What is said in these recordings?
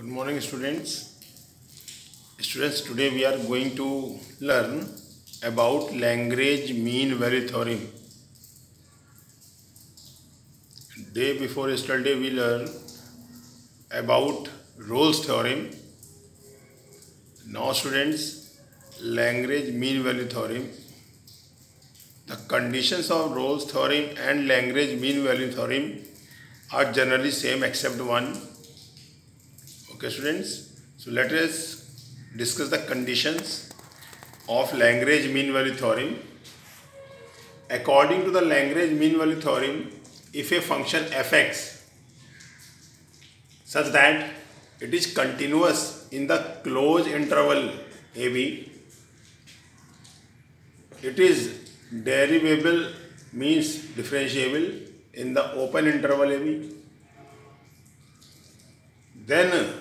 Good morning, students. Students, today we are going to learn about Lagrange mean value theorem. Day before yesterday we learned about Rolle's theorem. Now, students, Lagrange mean value theorem. The conditions of Rolle's theorem and Lagrange mean value theorem are generally same except one. Okay, students. So let us discuss the conditions of Lagrange mean value theorem. According to the Lagrange mean value theorem, if a function fx such that it is continuous in the closed interval ab, it is derivable means differentiable in the open interval ab, then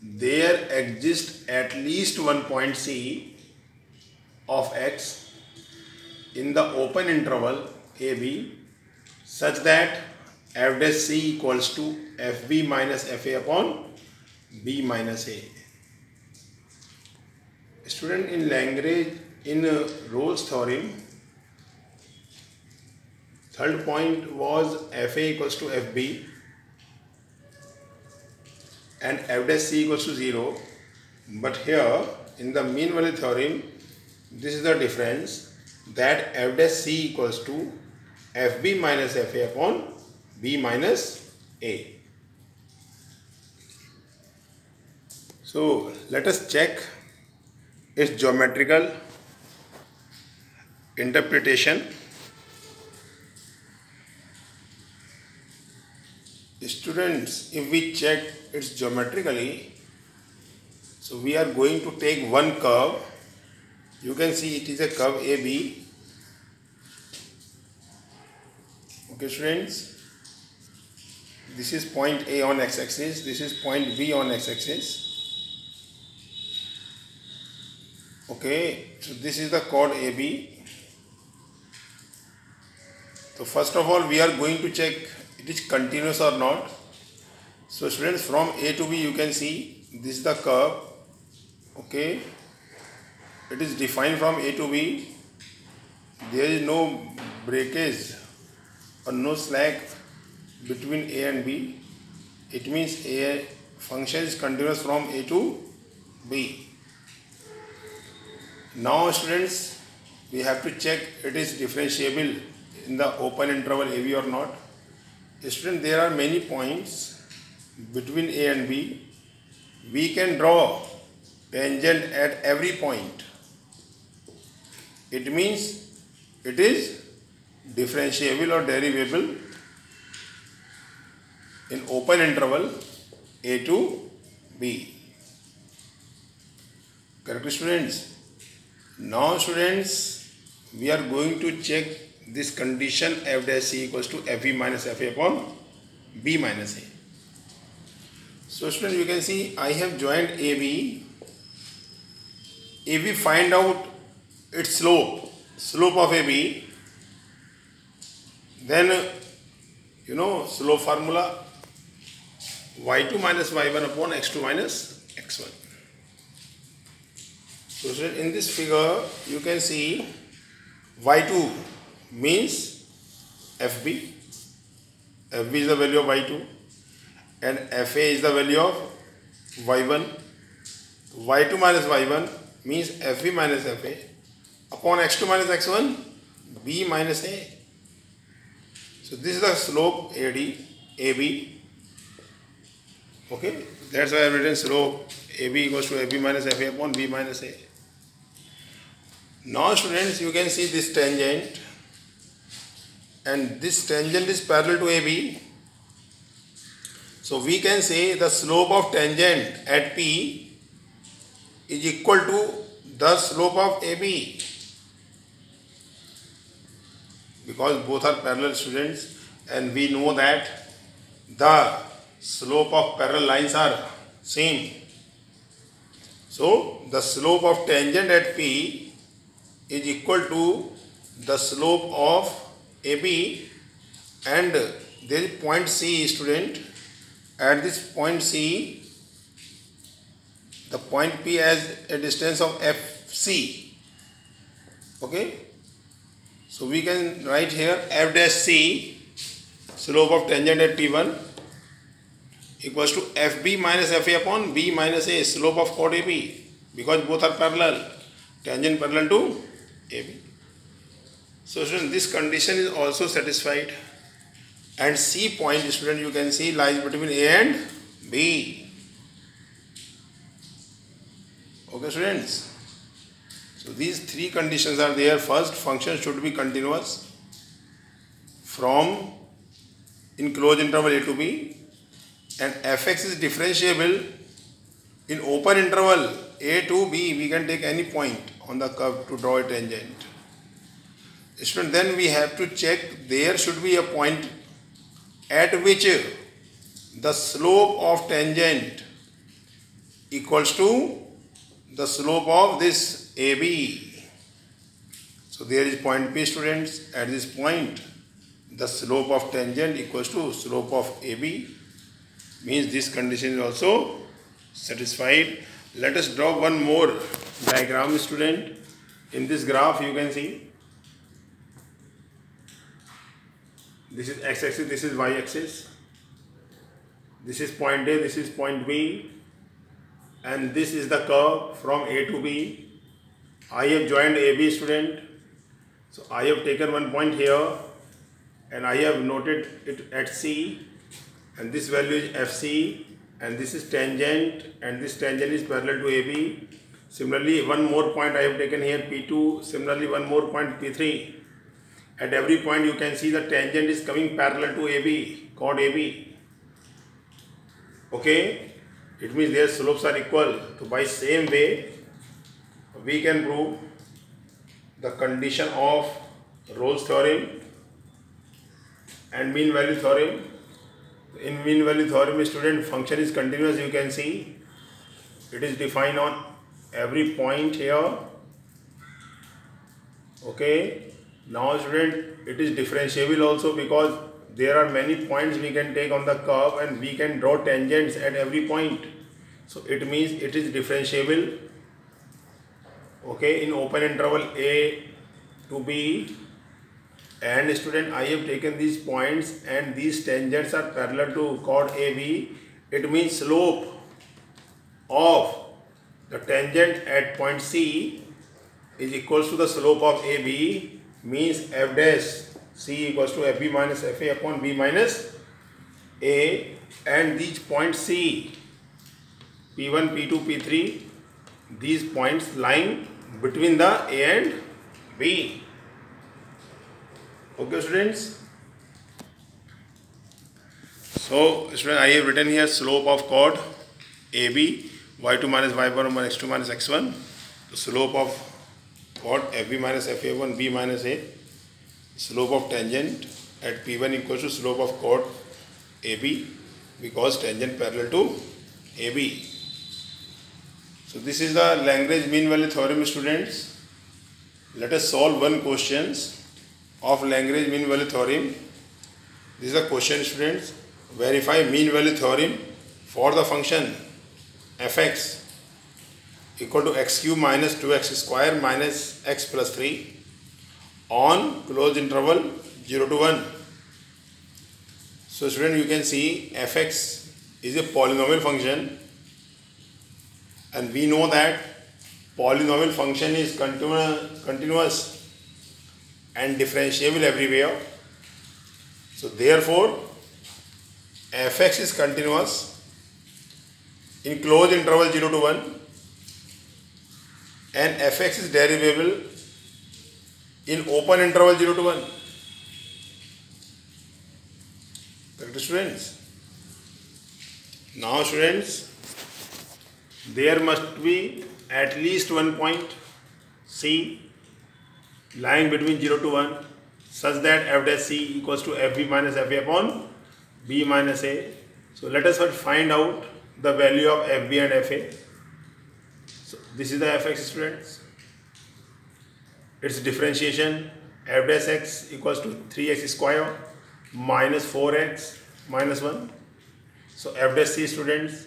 there exists at least one point c of x in the open interval ab such that f dash c equals to fb minus fa upon b minus a. Student, in Lagrange, in Rolle's theorem, third point was fa equals to fb and f dash c equals to 0, but here in the mean value theorem this is the difference, that f dash c equals to fb minus fa upon b minus a. So let us check its geometrical interpretation. Students, if we check it geometrically, so we are going to take one curve. You can see it is a curve AB. Okay, students, this is point A on x-axis, this is point B on x-axis. Okay, so this is the chord AB. So first of all, we are going to check it is continuous or not. So students, from A to B you can see this is the curve. Okay, it is defined from A to B. There is no breakage or no slack between A and B. It means A function is continuous from A to B. Now students, we have to check it is differentiable in the open interval AB or not. Student, there are many points between A and B. We can draw tangent at every point. It means it is differentiable or derivable in open interval A to B. Correct, students? Now students, we are going to check this condition f dash c equals to fb minus fa upon b minus a. So students, you can see I have joined AB. If we find out its slope of AB, then slope formula y2 minus y1 upon x2 minus x1. So students, in this figure you can see y2 means fb. fb is the value of y2 and fa is the value of y1. y2 minus y1 means fb minus fa upon x2 minus x1 b minus a. So this is the slope AB. Okay, that's why I have written slope AB equals to fb minus fa upon b minus a. Now students, you can see this tangent, and this tangent is parallel to AB. So we can say the slope of tangent at P is equal to the slope of AB, because both are parallel, students, and we know that the slope of parallel lines are same. So the slope of tangent at P is equal to the slope of AB, and there is point C, student. At this point C, the point P has a distance of FC. Okay. So we can write here F dash C, slope of tangent at P1, equals to FB minus FA upon B minus A, slope of chord AB, because both are parallel, tangent parallel to AB. So student, this condition is also satisfied, and C point, student, you can see lies between A and B. Okay students, so these three conditions are there. First, function should be continuous from in closed interval A to B, and fx is differentiable in open interval A to B. We can take any point on the curve to draw a tangent. Student, then we have to check there should be a point at which the slope of tangent equals to the slope of this AB. So there is point P, students. At this point, the slope of tangent equals to slope of AB, means this condition is also satisfied. Let us draw one more diagram, student. In this graph you can see this is x-axis, this is y-axis, this is point A, this is point B, and this is the curve from A to B. I have joined AB, student. So I have taken one point here and I have noted it at C, and this value is FC, and this is tangent, and this tangent is parallel to AB. Similarly, one more point I have taken here, P2, similarly one more point, P3. At every point you can see the tangent is coming parallel to AB, chord AB. Okay, it means their slopes are equal. So by same way, we can prove the condition of Rolle's theorem and mean value theorem. In mean value theorem, student, function is continuous. You can see it is defined on every point here. Okay, now student, it is differentiable also, because there are many points we can take on the curve and we can draw tangents at every point. So it means it is differentiable. Okay, in open interval A to B, and student, I have taken these points and these tangents are parallel to chord AB. It means slope of the tangent at point C is equals to the slope of AB, means F dash C equals to FB minus FA upon B minus A, and these points C, P1, P2, P3, these points lying between the A and B. Okay students, so student, I have written here slope of chord AB, y2 minus y1 over x2 minus x1, the slope of chord FB minus FA1 B minus A, slope of tangent at P1 equals to slope of chord AB, because tangent parallel to AB. So this is the Lagrange mean value theorem, students. Let us solve one question of Lagrange mean value theorem. This is a question, students. Verify mean value theorem for the function fx equal to x cube minus 2x square minus x plus 3 on closed interval 0 to 1. So student, you can see fx is a polynomial function, and we know that polynomial function is continuous and differentiable everywhere. So therefore fx is continuous in closed interval 0 to 1, and fx is derivable in open interval 0 to 1. Correct, students? Now students, there must be at least one point C lying between 0 to 1 such that f dash C equals to FB minus FA upon B minus A. So let us first find out the value of FB and FA. So this is the fx, students. Its differentiation, f dash x equals to 3x square minus 4x minus 1. So f dash C, students,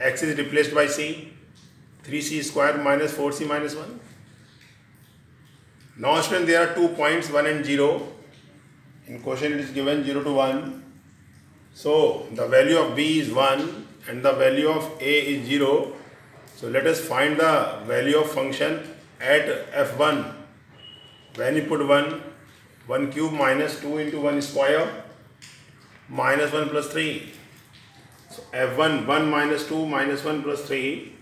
x is replaced by C, 3c square minus 4c minus 1. Now students, there are 2 points 1 and 0. In question it is given 0 to 1. So the value of b is 1 and the value of a is 0. So let us find the value of function at f1. When you put 1 cube minus 2 into 1 square minus 1 plus 3. So f1 1 minus 2 minus 1 plus 3.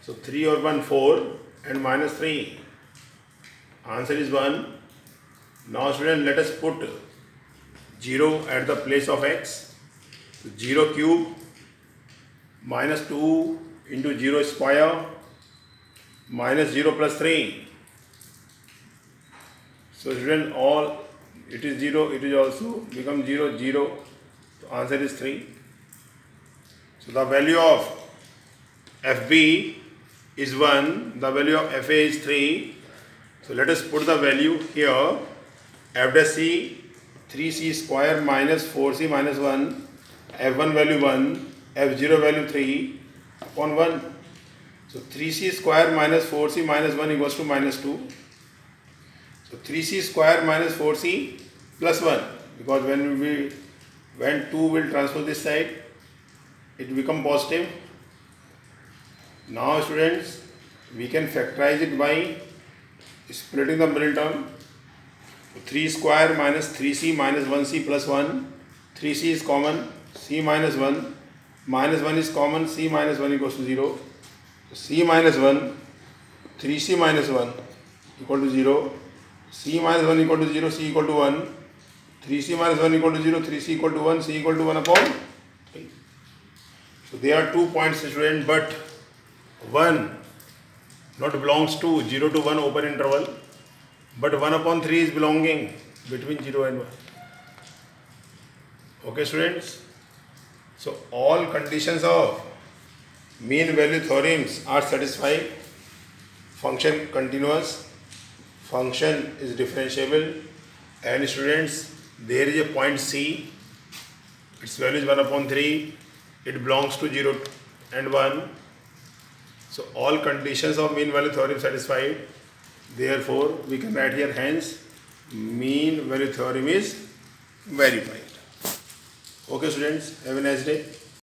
So 3 or 1 4 and minus 3. Answer is 1. Now students, let us put 0 at the place of x. So 0 cube minus 2 into 0 square minus 0 plus 3. So students, all it is 0, it is also become 0, 0. So answer is 3. So the value of fb is 1, the value of fa is 3. So let us put the value here. F dash c 3c square minus 4c minus 1, f1 value 1, f0 value 3 upon 1. So 3c square minus 4c minus 1 equals to minus 2. So 3c square minus 4c plus 1, because when 2 will transfer this side, it become positive. Now students, we can factorize it by splitting the middle term. 3 square minus 3c minus 1c plus 1. 3c is common, c minus 1. Minus 1 is common, c minus 1 equals to 0. So c minus 1, 3c minus 1 equal to 0. c minus 1 equal to 0, c equal to 1. 3c minus 1 equal to 0, 3c equal to 1, c equal to 1 upon 3. So there are 2 points student, but 1 not belongs to 0 to 1 open interval, but 1 upon 3 is belonging between 0 and 1. Okay students, so all conditions of mean value theorems are satisfied. Function continuous, function is differentiable, and students, there is a point c, its value is 1 upon 3, it belongs to 0 and 1. So all conditions of mean value theorem satisfied. Therefore, we can write here, hence mean value theorem is verified. Okay students, have a nice day.